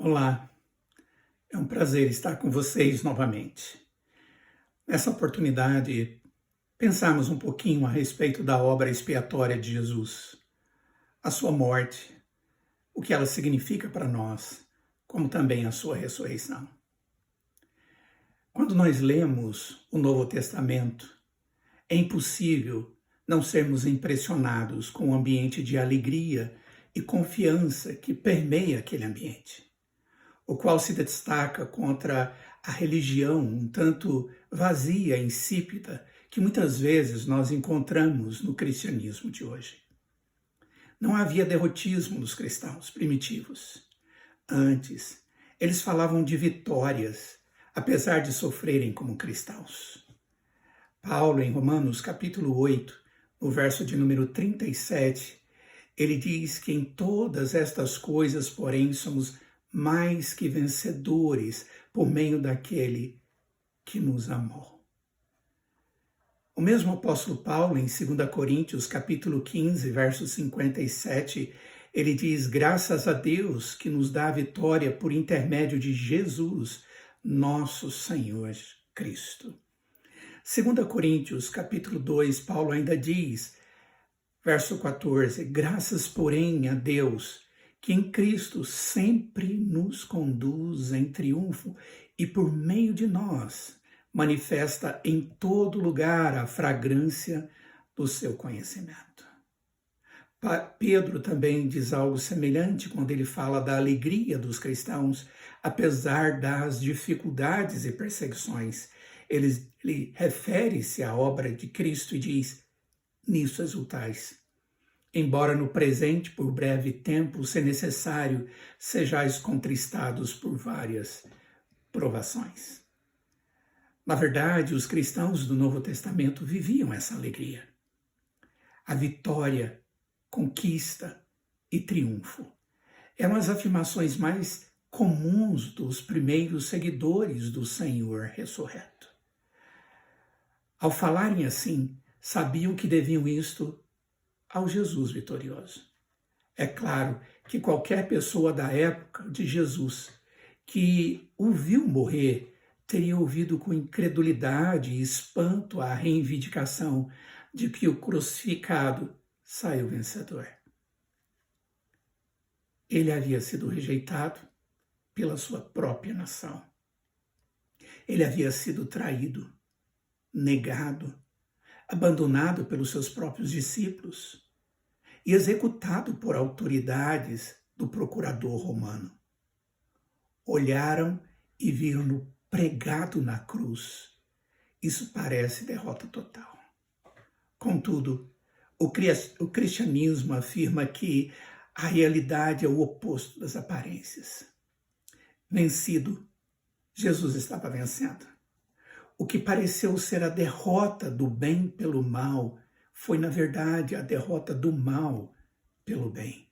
Olá, é um prazer estar com vocês novamente. Nessa oportunidade, pensarmos um pouquinho a respeito da obra expiatória de Jesus, a sua morte, o que ela significa para nós, como também a sua ressurreição. Quando nós lemos o Novo Testamento, é impossível não sermos impressionados com o ambiente de alegria e confiança que permeia aquele ambiente, o qual se destaca contra a religião um tanto vazia, insípida, que muitas vezes nós encontramos no cristianismo de hoje. Não havia derrotismo nos cristãos primitivos. Antes, eles falavam de vitórias, apesar de sofrerem como cristãos. Paulo, em Romanos capítulo 8, no verso de número 37, ele diz que em todas estas coisas, porém, somos mais que vencedores por meio daquele que nos amou. O mesmo apóstolo Paulo, em 2 Coríntios, capítulo 15, verso 57, ele diz: graças a Deus que nos dá a vitória por intermédio de Jesus, nosso Senhor Cristo. 2 Coríntios, capítulo 2, Paulo ainda diz, verso 14, graças, porém, a Deus, que em Cristo sempre nos conduz em triunfo e por meio de nós manifesta em todo lugar a fragrância do seu conhecimento. Pedro também diz algo semelhante quando ele fala da alegria dos cristãos, apesar das dificuldades e perseguições. Ele refere-se à obra de Cristo e diz, nisso exultais. Embora no presente, por breve tempo, se necessário, sejais contristados por várias provações. Na verdade, os cristãos do Novo Testamento viviam essa alegria. A vitória, conquista e triunfo eram as afirmações mais comuns dos primeiros seguidores do Senhor ressurreto. Ao falarem assim, sabiam que deviam isto ao Jesus vitorioso. É claro que qualquer pessoa da época de Jesus que o viu morrer teria ouvido com incredulidade e espanto a reivindicação de que o crucificado saiu vencedor. Ele havia sido rejeitado pela sua própria nação. Ele havia sido traído, negado, abandonado pelos seus próprios discípulos e executado por autoridades do procurador romano. Olharam e viram-no pregado na cruz. Isso parece derrota total. Contudo, o cristianismo afirma que a realidade é o oposto das aparências. Vencido, Jesus estava vencendo. O que pareceu ser a derrota do bem pelo mal foi, na verdade, a derrota do mal pelo bem.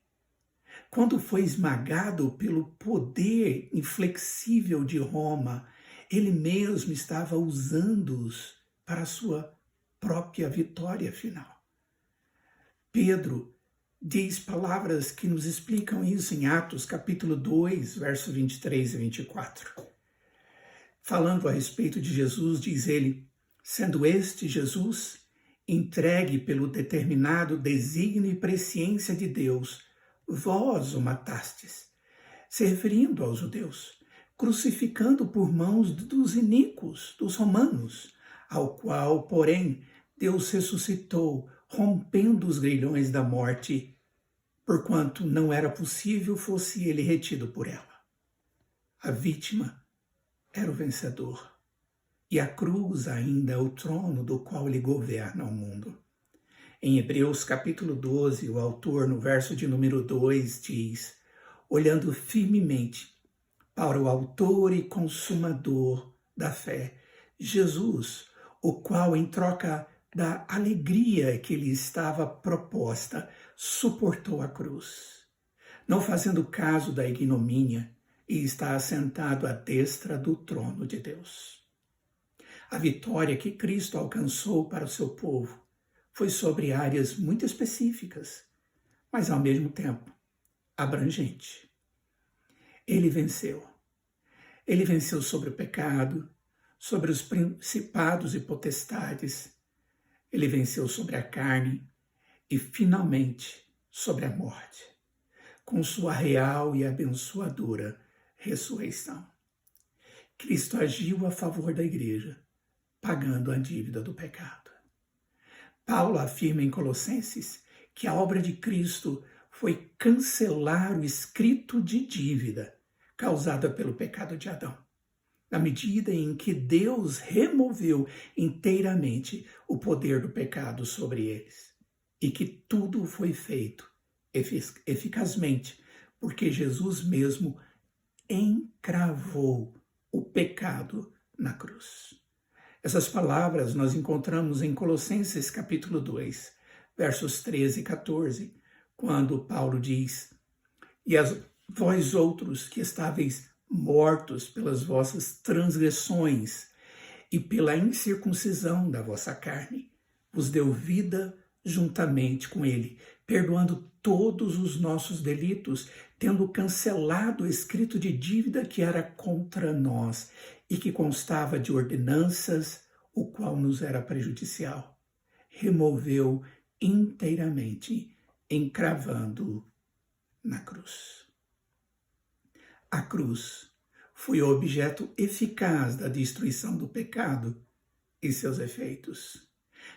Quando foi esmagado pelo poder inflexível de Roma, ele mesmo estava usando-os para a sua própria vitória final. Pedro diz palavras que nos explicam isso em Atos, capítulo 2, verso 23 e 24. Falando a respeito de Jesus, diz ele, sendo este Jesus entregue pelo determinado desígnio e presciência de Deus, vós o matastes, se referindo aos judeus, crucificando por mãos dos iníquos, dos romanos, ao qual, porém, Deus ressuscitou, rompendo os grilhões da morte, porquanto não era possível fosse ele retido por ela. A vítima era o vencedor, e a cruz ainda é o trono do qual ele governa o mundo. Em Hebreus capítulo 12, o autor, no verso de número 2, diz, olhando firmemente para o autor e consumador da fé, Jesus, o qual, em troca da alegria que lhe estava proposta, suportou a cruz, não fazendo caso da ignomínia, e está assentado à destra do trono de Deus. A vitória que Cristo alcançou para o seu povo foi sobre áreas muito específicas, mas ao mesmo tempo abrangente. Ele venceu. Ele venceu sobre o pecado, sobre os principados e potestades. Ele venceu sobre a carne e, finalmente, sobre a morte, com sua real e abençoadora ressurreição. Cristo agiu a favor da igreja, pagando a dívida do pecado. Paulo afirma em Colossenses que a obra de Cristo foi cancelar o escrito de dívida causada pelo pecado de Adão, na medida em que Deus removeu inteiramente o poder do pecado sobre eles, e que tudo foi feito eficazmente, porque Jesus mesmo encravou o pecado na cruz. Essas palavras nós encontramos em Colossenses capítulo 2, versos 13 e 14, quando Paulo diz: "E vós outros que estáveis mortos pelas vossas transgressões e pela incircuncisão da vossa carne, vos deu vida juntamente com ele, perdoando todos os nossos delitos, tendo cancelado o escrito de dívida que era contra nós e que constava de ordenanças, o qual nos era prejudicial. Removeu inteiramente, encravando na cruz." A cruz foi o objeto eficaz da destruição do pecado e seus efeitos.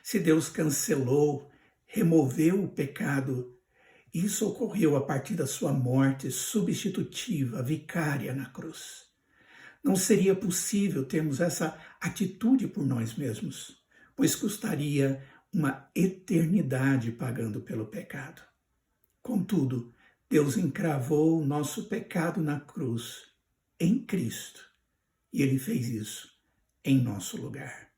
Se Deus cancelou, removeu o pecado, isso ocorreu a partir da sua morte substitutiva, vicária na cruz. Não seria possível termos essa atitude por nós mesmos, pois custaria uma eternidade pagando pelo pecado. Contudo, Deus encravou o nosso pecado na cruz, em Cristo, e Ele fez isso em nosso lugar.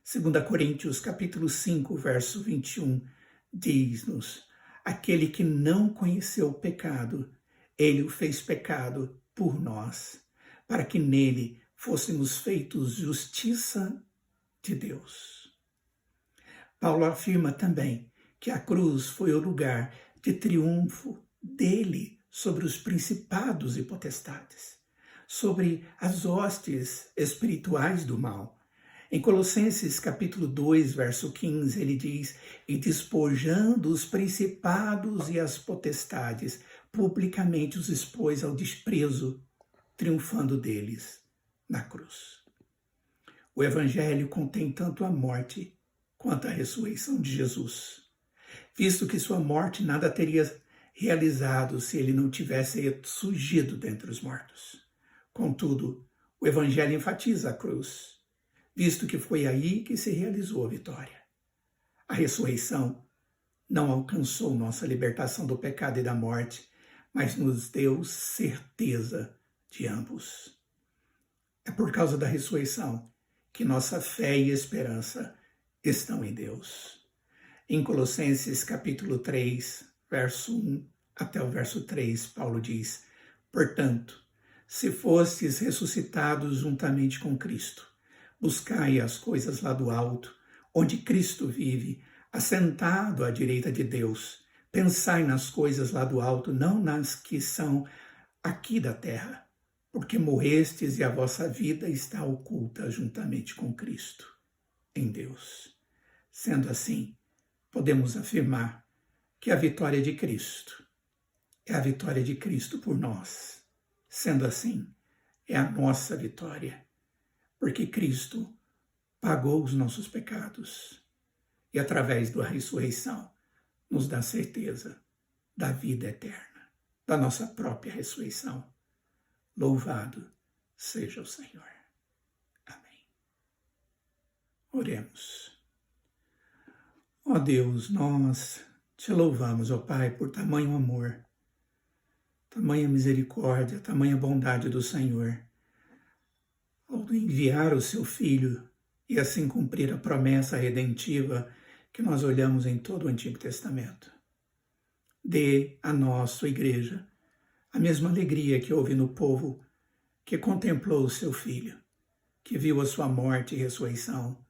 2 Coríntios capítulo 5, verso 21, diz-nos: "Aquele que não conheceu o pecado, Ele o fez pecado por nós, para que nele fôssemos feitos justiça de Deus." Paulo afirma também que a cruz foi o lugar de triunfo dele sobre os principados e potestades, sobre as hostes espirituais do mal. Em Colossenses capítulo 2, verso 15, ele diz: "E despojando os principados e as potestades, publicamente os expôs ao desprezo, triunfando deles na cruz." O Evangelho contém tanto a morte quanto a ressurreição de Jesus, visto que sua morte nada teria realizado se ele não tivesse surgido dentre os mortos. Contudo, o Evangelho enfatiza a cruz, visto que foi aí que se realizou a vitória. A ressurreição não alcançou nossa libertação do pecado e da morte, mas nos deu certeza de ambos. É por causa da ressurreição que nossa fé e esperança estão em Deus. Em Colossenses capítulo 3, verso 1 até o verso 3, Paulo diz: "Portanto, se fostes ressuscitados juntamente com Cristo, buscai as coisas lá do alto, onde Cristo vive, assentado à direita de Deus. Pensai nas coisas lá do alto, não nas que são aqui da terra, porque morrestes e a vossa vida está oculta juntamente com Cristo em Deus." Sendo assim, podemos afirmar que a vitória de Cristo é a vitória de Cristo por nós. Sendo assim, é a nossa vitória, porque Cristo pagou os nossos pecados e, através da ressurreição, nos dá certeza da vida eterna, da nossa própria ressurreição. Louvado seja o Senhor. Amém. Oremos. Ó Deus, nós te louvamos, ó Pai, por tamanho amor, tamanha misericórdia, tamanha bondade do Senhor, ao enviar o seu Filho e assim cumprir a promessa redentiva que nós olhamos em todo o Antigo Testamento. Dê a nós, sua igreja, a mesma alegria que houve no povo que contemplou o seu Filho, que viu a sua morte e ressurreição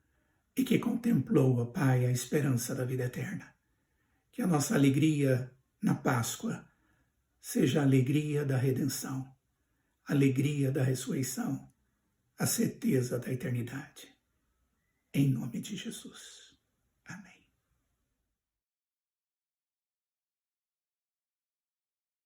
e que contemplou, ó Pai, a esperança da vida eterna. Que a nossa alegria na Páscoa seja a alegria da redenção, a alegria da ressurreição, a certeza da eternidade. Em nome de Jesus. Amém.